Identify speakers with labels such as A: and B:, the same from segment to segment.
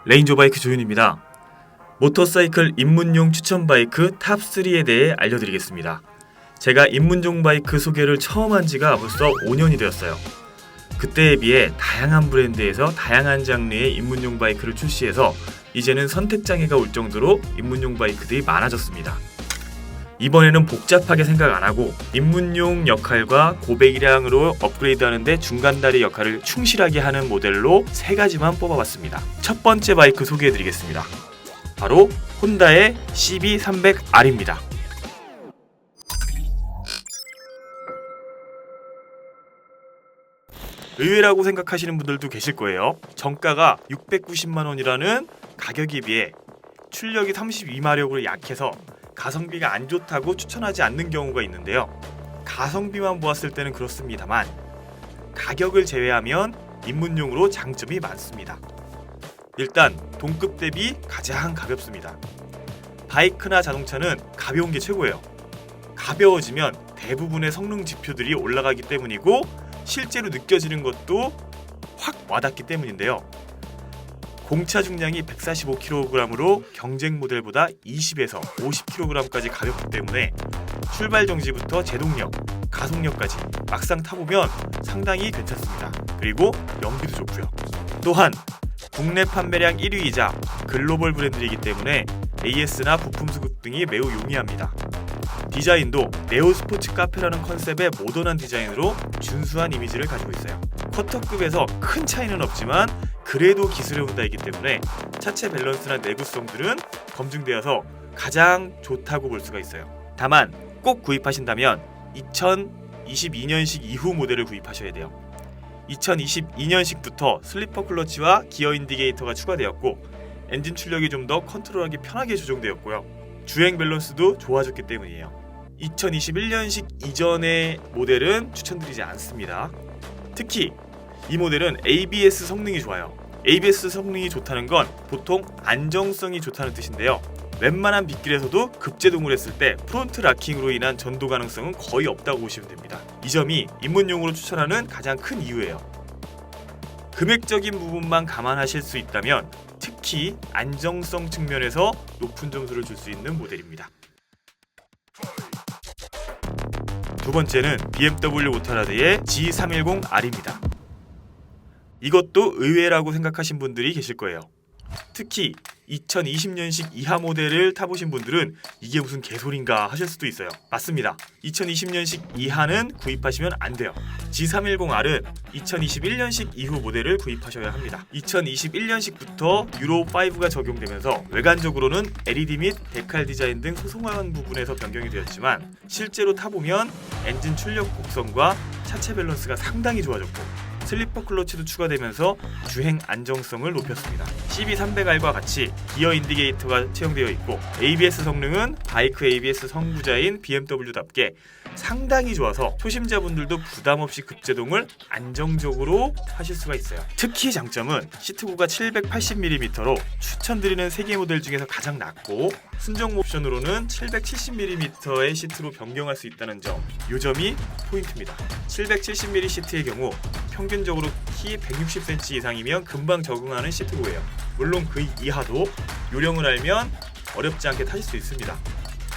A: 레인저바이크 조윤입니다. 모터사이클 입문용 추천 바이크 탑3에 대해 알려드리겠습니다. 제가 입문용 바이크 소개를 처음 한 지가 벌써 5년이 되었어요. 그때에 비해 다양한 브랜드에서 다양한 장르의 입문용 바이크를 출시해서 이제는 선택장애가 올 정도로 입문용 바이크들이 많아졌습니다. 이번에는 복잡하게 생각 안 하고 입문용 역할과 고배기량으로 업그레이드하는데 중간다리 역할을 충실하게 하는 모델로 3가지만 뽑아봤습니다. 첫 번째 바이크 소개해드리겠습니다. 바로 혼다의 CB300R입니다. 의외라고 생각하시는 분들도 계실 거예요. 정가가 690만원이라는 가격에 비해 출력이 32마력으로 약해서 가성비가 안 좋다고 추천하지 않는 경우가 있는데요. 가성비만 보았을 때는 그렇습니다만 가격을 제외하면 입문용으로 장점이 많습니다. 일단 동급 대비 가장 가볍습니다. 바이크나 자동차는 가벼운 게 최고예요. 가벼워지면 대부분의 성능 지표들이 올라가기 때문이고 실제로 느껴지는 것도 확 와닿기 때문인데요. 공차 중량이 145kg으로 경쟁 모델보다 20에서 50kg까지 가볍기 때문에 출발 정지부터 제동력, 가속력까지 막상 타보면 상당히 괜찮습니다. 그리고 연비도 좋고요. 또한 국내 판매량 1위이자 글로벌 브랜드이기 때문에 AS나 부품 수급 등이 매우 용이합니다. 디자인도 네오 스포츠 카페라는 컨셉의 모던한 디자인으로 준수한 이미지를 가지고 있어요. 쿼터급에서 큰 차이는 없지만 그래도 기술의 혼다이기 때문에 차체 밸런스나 내구성들은 검증되어서 가장 좋다고 볼 수가 있어요. 다만 꼭 구입하신다면 2022년식 이후 모델을 구입하셔야 돼요. 2022년식부터 슬리퍼 클러치와 기어 인디게이터가 추가되었고 엔진 출력이 좀 더 컨트롤하기 편하게 조정되었고요. 주행 밸런스도 좋아졌기 때문이에요. 2021년식 이전의 모델은 추천드리지 않습니다. 특히 이 모델은 ABS 성능이 좋아요. ABS 성능이 좋다는 건 보통 안정성이 좋다는 뜻인데요. 웬만한 빗길에서도 급제동을 했을 때 프론트 락킹으로 인한 전도 가능성은 거의 없다고 보시면 됩니다. 이 점이 입문용으로 추천하는 가장 큰 이유예요. 금액적인 부분만 감안하실 수 있다면 특히 안정성 측면에서 높은 점수를 줄 수 있는 모델입니다. 두 번째는 BMW 모터라드의 G310R입니다. 이것도 의외라고 생각하신 분들이 계실 거예요. 특히 2020년식 이하 모델을 타보신 분들은 이게 무슨 개소린가 하실 수도 있어요. 맞습니다. 2020년식 이하는 구입하시면 안 돼요. G310R은 2021년식 이후 모델을 구입하셔야 합니다. 2021년식부터 유로5가 적용되면서 외관적으로는 LED 및 데칼 디자인 등 소소한 부분에서 변경이 되었지만 실제로 타보면 엔진 출력 곡선과 차체 밸런스가 상당히 좋아졌고 슬리퍼 클러치도 추가되면서 주행 안정성을 높였습니다. CB300R과 같이 기어 인디게이터가 채용되어 있고 ABS 성능은 바이크 ABS 선구자인 BMW답게 상당히 좋아서 초심자분들도 부담없이 급제동을 안정적으로 하실 수가 있어요. 특히 장점은 시트고가 780mm로 추천드리는 3개 모델 중에서 가장 낮고 순정 옵션으로는 770mm의 시트로 변경할 수 있다는 점, 이 점이 포인트입니다. 770mm 시트의 경우 평균적으로 키 160cm 이상이면 금방 적응하는 시트고예요. 물론 그 이하도 요령을 알면 어렵지 않게 타실 수 있습니다.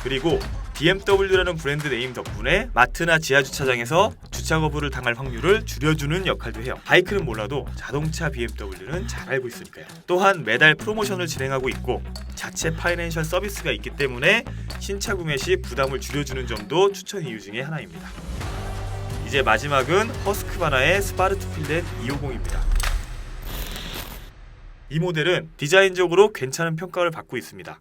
A: 그리고 BMW라는 브랜드 네임 덕분에 마트나 지하주차장에서 주차 거부를 당할 확률을 줄여주는 역할도 해요. 바이크는 몰라도 자동차 BMW는 잘 알고 있으니까요. 또한 매달 프로모션을 진행하고 있고 자체 파이낸셜 서비스가 있기 때문에 신차 구매 시 부담을 줄여주는 점도 추천 이유 중에 하나입니다. 이제 마지막은 허스크바나의 스파르투 필렛 250입니다. 이 모델은 디자인적으로 괜찮은 평가를 받고 있습니다.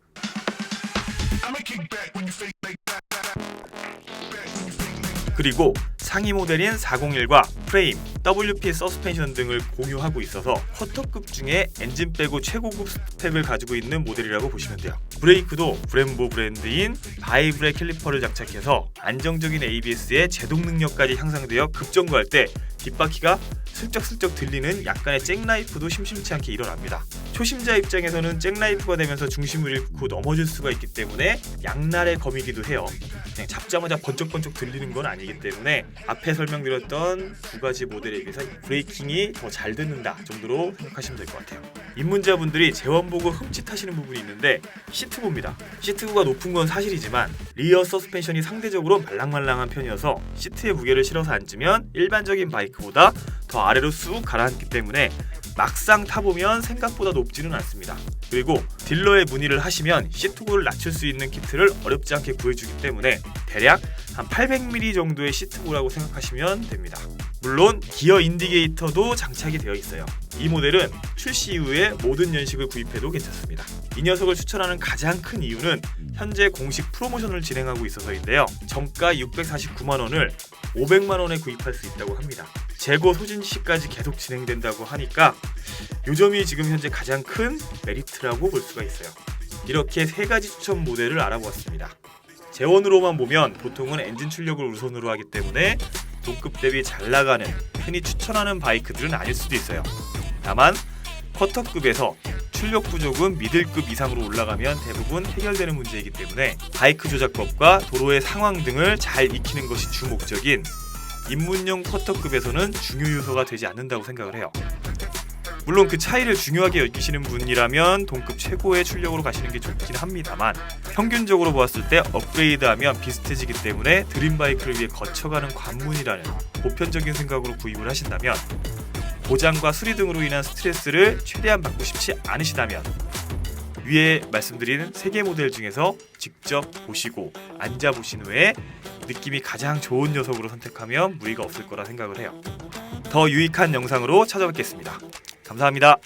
A: 그리고 상위 모델인 401과 프레임, WP 서스펜션 등을 공유하고 있어서 쿼터급 중에 엔진 빼고 최고급 스펙을 가지고 있는 모델이라고 보시면 돼요. 브레이크도 브렘보 브랜드인 바이브레 캘리퍼를 장착해서 안정적인 ABS에 제동 능력까지 향상되어 급정거할 때 뒷바퀴가 슬쩍슬쩍 들리는 약간의 잭라이프도 심심치 않게 일어납니다. 초심자 입장에서는 잭라이프가 되면서 중심을 잃고 넘어질 수가 있기 때문에 양날의 검이기도 해요. 그냥 잡자마자 번쩍번쩍 들리는 건 아니기 때문에 앞에 설명드렸던 두 가지 모델에 비해서 브레이킹이 더 잘 듣는다 정도로 생각하시면 될 것 같아요. 입문자분들이 제원복을 흠칫하시는 부분이 있는데 시트고입니다. 시트고가 높은 건 사실이지만 리어 서스펜션이 상대적으로 말랑말랑한 편이어서 시트에 무게를 실어서 앉으면 일반적인 바이크보다 더 아래로 쑥 가라앉기 때문에 막상 타보면 생각보다 높지는 않습니다. 그리고 딜러에 문의를 하시면 시트고를 낮출 수 있는 키트를 어렵지 않게 구해주기 때문에 대략 한 800mm 정도의 시트고라고 생각하시면 됩니다. 물론 기어 인디게이터도 장착이 되어 있어요. 이 모델은 출시 이후에 모든 연식을 구입해도 괜찮습니다. 이 녀석을 추천하는 가장 큰 이유는 현재 공식 프로모션을 진행하고 있어서인데요. 정가 649만원을 500만원에 구입할 수 있다고 합니다. 재고 소진 시까지 계속 진행된다고 하니까 이 점이 지금 현재 가장 큰 메리트라고 볼 수가 있어요. 이렇게 세 가지 추천 모델을 알아보았습니다. 재원으로만 보면 보통은 엔진 출력을 우선으로 하기 때문에 동급 대비 잘 나가는 흔히 추천하는 바이크들은 아닐 수도 있어요. 다만 쿼터급에서 출력 부족은 미들급 이상으로 올라가면 대부분 해결되는 문제이기 때문에 바이크 조작법과 도로의 상황 등을 잘 익히는 것이 주 목적인 입문용 쿼터급에서는 중요 요소가 되지 않는다고 생각을 해요. 물론 그 차이를 중요하게 여기시는 분이라면 동급 최고의 출력으로 가시는 게 좋긴 합니다만 평균적으로 보았을 때 업그레이드하면 비슷해지기 때문에 드림바이크를 위해 거쳐가는 관문이라는 보편적인 생각으로 구입을 하신다면 고장과 수리 등으로 인한 스트레스를 최대한 받고 싶지 않으시다면 위에 말씀드린 3개 모델 중에서 직접 보시고 앉아보신 후에 느낌이 가장 좋은 녀석으로 선택하면 무리가 없을 거라 생각을 해요. 더 유익한 영상으로 찾아뵙겠습니다. 감사합니다.